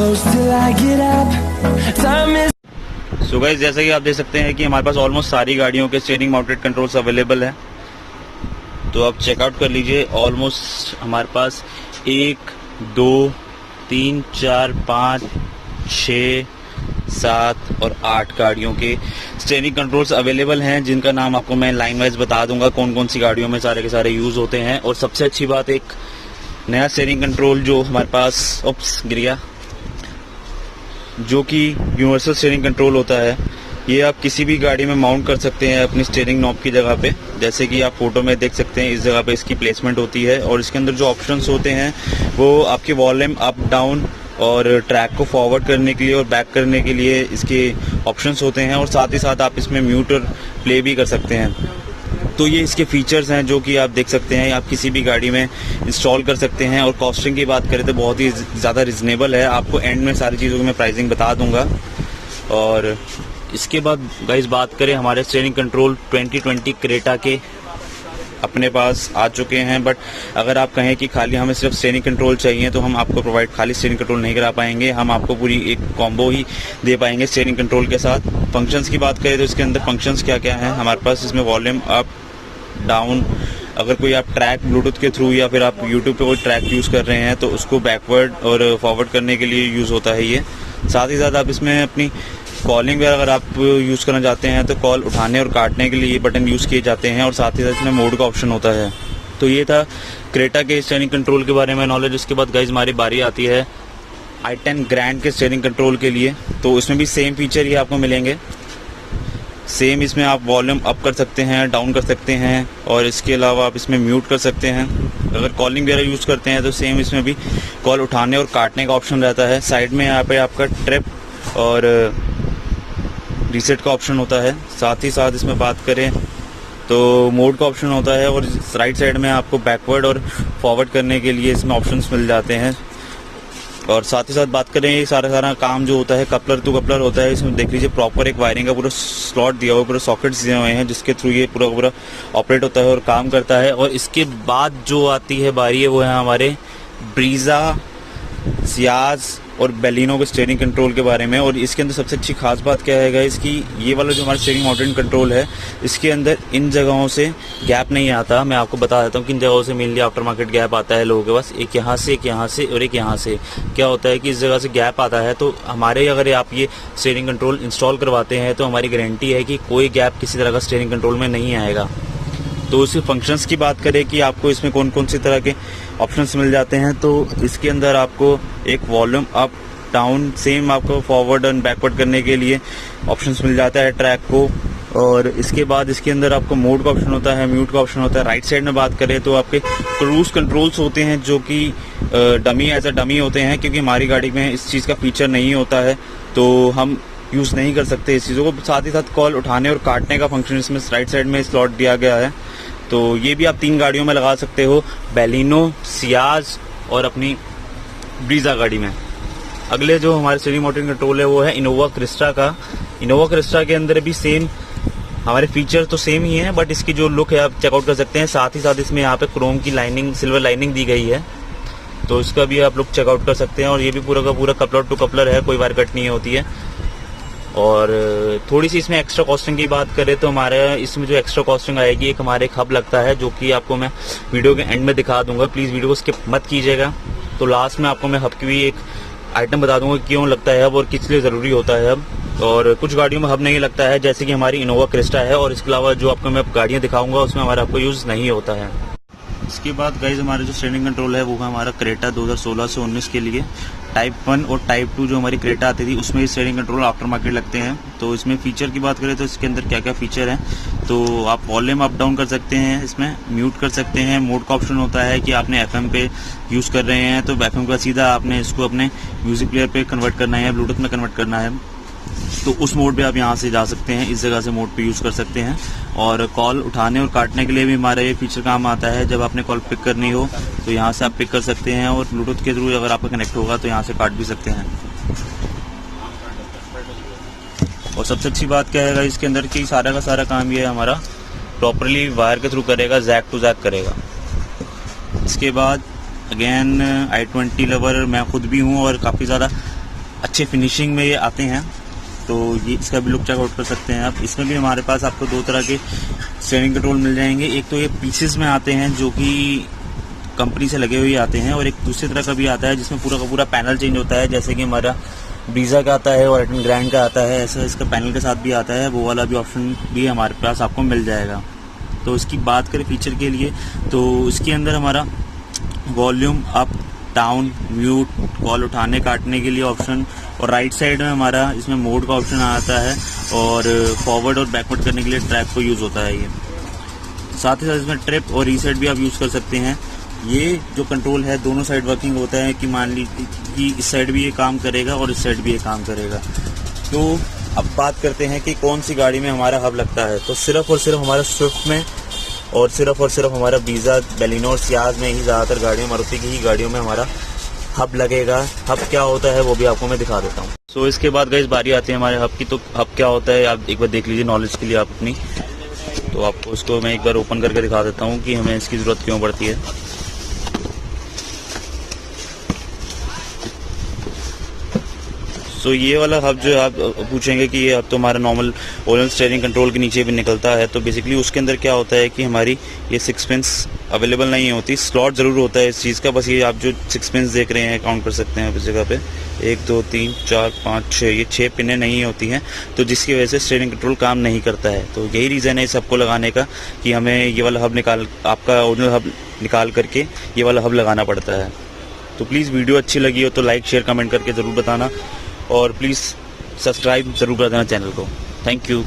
close till I get up. Time is so guys, जैसा कि आप देख सकते हैं कि हमारे पास ऑलमोस्ट सारी गाड़ियों के स्टीयरिंग माउंटेड कंट्रोल्स अवेलेबल हैं। तो आप चेकआउट कर लीजिए। ऑलमोस्ट हमारे पास 1 2 3 4 5 6 7 और 8 गाड़ियों के स्टीयरिंग कंट्रोल्स अवेलेबल हैं, जिनका नाम आपको मैं लाइन वाइज बता दूंगा कौन कौन सी गाड़ियों में सारे के सारे यूज होते हैं। और सबसे अच्छी बात, एक नया स्टीयरिंग कंट्रोल जो हमारे पास गिर गया, जो कि यूनिवर्सल स्टीयरिंग कंट्रोल होता है। ये आप किसी भी गाड़ी में माउंट कर सकते हैं अपनी स्टीयरिंग नॉब की जगह पे। जैसे कि आप फोटो में देख सकते हैं, इस जगह पे इसकी प्लेसमेंट होती है। और इसके अंदर जो ऑप्शंस होते हैं वो आपके वॉल्यूम अप डाउन और ट्रैक को फॉरवर्ड करने के लिए और बैक करने के लिए इसके ऑप्शंस होते हैं। और साथ ही साथ आप इसमें म्यूट और प्ले भी कर सकते हैं। तो ये इसके फीचर्स हैं जो कि आप देख सकते हैं, आप किसी भी गाड़ी में इंस्टॉल कर सकते हैं। और कॉस्टिंग की बात करें तो बहुत ही ज़्यादा रिजनेबल है। आपको एंड में सारी चीज़ों की मैं प्राइसिंग बता दूंगा। और इसके बाद गाइस बात करें, हमारे स्टीयरिंग कंट्रोल 2020 क्रेटा के अपने पास आ चुके हैं। बट अगर आप कहें कि खाली हमें सिर्फ स्टीयरिंग कंट्रोल चाहिए तो हम आपको प्रोवाइड खाली स्टीयरिंग कंट्रोल नहीं करा पाएंगे। हम आपको पूरी एक कॉम्बो ही दे पाएंगे स्टीयरिंग कंट्रोल के साथ। फंक्शंस की बात करें तो इसके अंदर फंक्शंस क्या क्या हैं हमारे पास, इसमें वॉल्यूम अप डाउन, अगर कोई आप ट्रैक ब्लूटूथ के थ्रू या फिर आप यूट्यूब पे कोई ट्रैक यूज़ कर रहे हैं तो उसको बैकवर्ड और फॉरवर्ड करने के लिए यूज़ होता है ये। साथ ही साथ आप इसमें अपनी कॉलिंग वगैरह अगर आप यूज़ करना चाहते हैं तो कॉल उठाने और काटने के लिए ये बटन यूज़ किए जाते हैं। और साथ ही साथ इसमें मोड का ऑप्शन होता है। तो ये था क्रेटा के स्टीयरिंग कंट्रोल के बारे में नॉलेज। उसके बाद गाइस हमारी बारी आती है i10 ग्रैंड के स्टीयरिंग कंट्रोल के लिए। तो इसमें भी सेम फीचर ही आपको मिलेंगे। सेम इसमें आप वॉल्यूम अप कर सकते हैं, डाउन कर सकते हैं, और इसके अलावा आप इसमें म्यूट कर सकते हैं। अगर कॉलिंग वगैरह यूज़ करते हैं तो सेम इसमें भी कॉल उठाने और काटने का ऑप्शन रहता है। साइड में यहाँ पे आपका ट्रिप और रीसेट का ऑप्शन होता है। साथ ही साथ इसमें बात करें तो मोड का ऑप्शन होता है। और राइट साइड में आपको बैकवर्ड और फॉरवर्ड करने के लिए इसमें ऑप्शंस मिल जाते हैं। और साथ ही साथ बात करें, ये सारा काम जो होता है कपलर टू कपलर होता है। इसमें देख लीजिए प्रॉपर एक वायरिंग का पूरा स्लॉट दिया हुआ है, पूरे सॉकेट्स दिए हुए हैं जिसके थ्रू ये पूरा ऑपरेट होता है और काम करता है। और इसके बाद जो आती है बारी है वो है हमारे ब्रीजा, सियाज और बेलिनो के स्टीयरिंग कंट्रोल के बारे में। और इसके अंदर सबसे अच्छी खास बात क्या है इसकी, ये वाला जो हमारा स्टीयरिंग माउंटेड कंट्रोल है, इसके अंदर इन जगहों से गैप नहीं आता। मैं आपको बता देता हूँ किन जगहों से मेनली आफ्टर मार्केट गैप आता है लोगों के पास। एक यहाँ से, एक यहाँ से और एक यहाँ से। क्या होता है कि इस जगह से गैप आता है तो हमारे अगर आप ये स्टीयरिंग कंट्रोल इंस्टॉल करवाते हैं तो हमारी गारंटी है कि कोई गैप किसी तरह का स्टीयरिंग कंट्रोल में नहीं आएगा। तो उसके फंक्शंस की बात करें कि आपको इसमें कौन कौन सी तरह के ऑप्शंस मिल जाते हैं, तो इसके अंदर आपको एक वॉल्यूम अप डाउन, सेम आपको फॉरवर्ड एंड बैकवर्ड करने के लिए ऑप्शंस मिल जाता है ट्रैक को। और इसके बाद इसके अंदर आपको मोड का ऑप्शन होता है, म्यूट का ऑप्शन होता है। राइट साइड में बात करें तो आपके क्रूज कंट्रोल्स होते हैं जो कि डमी एज अ डमी होते हैं, क्योंकि हमारी गाड़ी में इस चीज़ का फीचर नहीं होता है तो हम यूज़ नहीं कर सकते इस चीज़ों को। साथ ही साथ कॉल उठाने और काटने का फंक्शन इसमें राइट साइड में स्लॉट दिया गया है। तो ये भी आप 3 गाड़ियों में लगा सकते हो, बेलिनो, सियाज और अपनी ब्रीजा गाड़ी में। अगले जो हमारे स्टीयरिंग माउंटेड कंट्रोल है वो है इनोवा क्रिस्टा का। इनोवा क्रिस्टा के अंदर भी सेम हमारे फीचर तो सेम ही हैं, बट इसकी जो लुक है आप चेकआउट कर सकते हैं। साथ ही साथ इसमें यहाँ पे क्रोम की लाइनिंग, सिल्वर लाइनिंग दी गई है, तो इसका भी आप लुक चेकआउट कर सकते हैं। और ये भी पूरा का पूरा कपलर टू कपलर है, कोई वायर कट नहीं होती है। और थोड़ी सी इसमें एक्स्ट्रा कॉस्टिंग की बात करें तो हमारे इसमें जो एक्स्ट्रा कॉस्टिंग आएगी, एक हमारे एक हब लगता है जो कि आपको मैं वीडियो के एंड में दिखा दूंगा। प्लीज़ वीडियो को स्किप मत कीजिएगा। तो लास्ट में आपको मैं हब की भी एक आइटम बता दूंगा क्यों लगता है हब और किस लिए ज़रूरी होता है हब। और कुछ गाड़ियों में हब नहीं लगता है, जैसे कि हमारी इनोवा क्रिस्टा है। और इसके अलावा जो आपको मैं गाड़ियाँ दिखाऊंगा उसमें हमारा आपको यूज़ नहीं होता है। इसके बाद गाइज हमारा जो स्टीयरिंग कंट्रोल है वो है हमारा क्रेटा 2016 से 19 के लिए। टाइप 1 और टाइप 2 जो हमारी क्रेटा आती थी उसमें स्टीयरिंग कंट्रोल आफ्टर मार्केट लगते हैं। तो इसमें फीचर की बात करें तो इसके अंदर क्या क्या फीचर हैं, तो आप वॉल्यूम अप डाउन कर सकते हैं, इसमें म्यूट कर सकते हैं। मोड का ऑप्शन होता है कि आपने FM पे यूज़ कर रहे हैं तो FM का सीधा आपने इसको अपने म्यूजिक प्लेयर पे कन्वर्ट करना है, ब्लूटूथ में कन्वर्ट करना है, तो उस मोड पे आप यहाँ से जा सकते हैं, इस जगह से मोड पे यूज़ कर सकते हैं। और कॉल उठाने और काटने के लिए भी हमारा ये फीचर काम आता है। जब आपने कॉल पिक करनी हो तो यहाँ से आप पिक कर सकते हैं, और ब्लूटूथ के थ्रू अगर आपका कनेक्ट होगा तो यहाँ से काट भी सकते हैं। और सबसे अच्छी बात क्या है इसके अंदर कि सारा का सारा काम ये हमारा प्रॉपरली वायर के थ्रू करेगा, जैक टू जैक करेगा। इसके बाद अगेन i20 लवर मैं खुद भी हूँ और काफ़ी ज़्यादा अच्छे फिनिशिंग में ये आते हैं। तो ये इसका भी लुक चेकआउट कर सकते हैं आप। इसमें भी हमारे पास आपको दो तरह के स्टीयरिंग कंट्रोल मिल जाएंगे। एक तो ये पीसेस में आते हैं जो कि कंपनी से लगे हुए आते हैं, और एक दूसरी तरह का भी आता है जिसमें पूरा का पूरा पैनल चेंज होता है, जैसे कि हमारा ब्रीजा का आता है और ग्रैंड का आता है, ऐसा इसका पैनल के साथ भी आता है। वो वाला भी ऑप्शन भी हमारे पास आपको मिल जाएगा। तो इसकी बात करें फीचर के लिए, तो इसके अंदर हमारा volume up down, mute, call उठाने काटने के लिए ऑप्शन, और राइट साइड में हमारा इसमें मोड का ऑप्शन आता है, और फॉरवर्ड और बैकवर्ड करने के लिए ट्रैक को यूज़ होता है ये। साथ ही साथ इसमें ट्रिप और रीसेट भी आप यूज़ कर सकते हैं। ये जो कंट्रोल है दोनों साइड वर्किंग होता है कि मान लीजिए कि इस साइड भी ये काम करेगा और इस साइड भी ये काम करेगा। तो अब बात करते हैं कि कौन सी गाड़ी में हमारा हब लगता है। तो सिर्फ और सिर्फ हमारा स्विफ्ट में और सिर्फ हमारा ब्रीजा, बेलिनो और सियाज में ही ज़्यादातर गाड़ियों, मारुति की ही गाड़ियों में हमारा हब लगेगा। हब क्या होता है वो भी आपको मैं दिखा देता हूँ। सो इसके बाद गाइस बारी आती है हमारे हब की। तो हब क्या होता है आप एक बार देख लीजिए नॉलेज के लिए आप अपनी। तो आपको इसको मैं एक बार ओपन करके दिखा देता हूँ कि हमें इसकी ज़रूरत क्यों पड़ती है। तो ये वाला हब जो आप पूछेंगे कि ये हब तो हमारा नॉर्मल ओरिजिनल स्टीयरिंग कंट्रोल के नीचे भी निकलता है। तो बेसिकली उसके अंदर क्या होता है कि हमारी ये 6 पिन्स अवेलेबल नहीं होती। स्लॉट ज़रूर होता है इस चीज़ का, बस ये आप जो 6 पिन्स देख रहे हैं काउंट कर सकते हैं आप इस जगह पे 1 2 3 4 5 6, ये 6 पिनें नहीं होती हैं। तो जिसकी वजह से स्टीयरिंग कंट्रोल काम नहीं करता है। तो यही रीज़न है इस हब को लगाने का कि हमें ये वाला हब आपका ओरिजिनल हब निकाल करके ये वाला हब लगाना पड़ता है। तो प्लीज़ वीडियो अच्छी लगी हो तो लाइक शेयर कमेंट करके ज़रूर बताना, और प्लीज़ सब्सक्राइब ज़रूर कर देना चैनल को। Thank you.